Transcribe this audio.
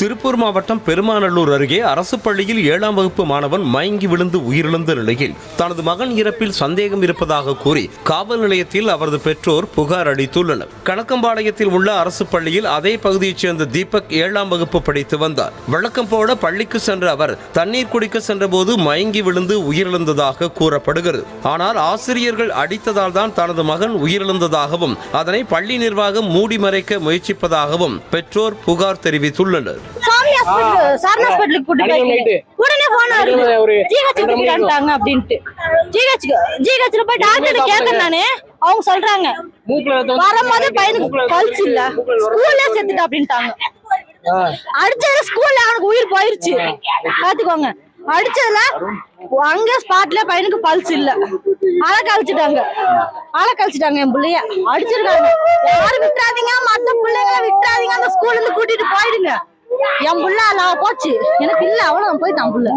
திருப்பூர் மாவட்டம் பெருமாநல்லூர் அருகே அரசு பள்ளியில் 7ஆம் வகுப்பு மாணவன் மயங்கி விழுந்து உயிரிழந்த நிலையில் தனது மகன் இறப்பில் சந்தேகம் இருப்பதாக கூறி காவல் நிலையத்தில் அவரது பெற்றோர் புகார் அளித்துள்ளனர். கணக்கம்பாளையத்தில் உள்ள அரசு பள்ளியில் அதே பகுதியைச் சேர்ந்த தீபக் 7ஆம் வகுப்பு படித்து வந்தார். வழக்கம் போல பள்ளிக்கு சென்ற அவர் தண்ணீர் குடிக்க சென்றபோது மயங்கி விழுந்து உயிரிழந்ததாக கூறப்படுகிறது. ஆனால் ஆசிரியர்கள் அடித்ததால் தான் தனது மகன் உயிரிழந்ததாகவும் அதனை பள்ளி நிர்வாகம் மூடி மறைக்க முயற்சிப்பதாகவும் பெற்றோர் புகார் தெரிவித்துள்ளனர். அவங்க சொல்றாங்க வரும்போது பையனுக்கு பல்ஸ் இல்ல, ஸ்கூல்ல செத்துட்டு அப்படின்ட்டாங்க. அடிச்சதுல ஸ்கூல்ல அவனுக்கு உயிர் போயிருச்சு பாத்துக்கோங்க. அடிச்சதுல அங்க ஸ்பாட்ல பையனுக்கு பல்ஸ் இல்ல, ஆளை கழிச்சிட்டாங்க என் பிள்ளைய அடிச்சிருக்காங்க. யாரும் விட்டுறாதீங்க, மத்த பிள்ளைங்களை விட்டுறாதீங்க, அந்த ஸ்கூல்ல இருந்து கூட்டிட்டு போயிடுங்க. என் புள்ள போச்சு, எனக்கு இல்ல, அவ்வளவு போயிட்டான் புள்ள.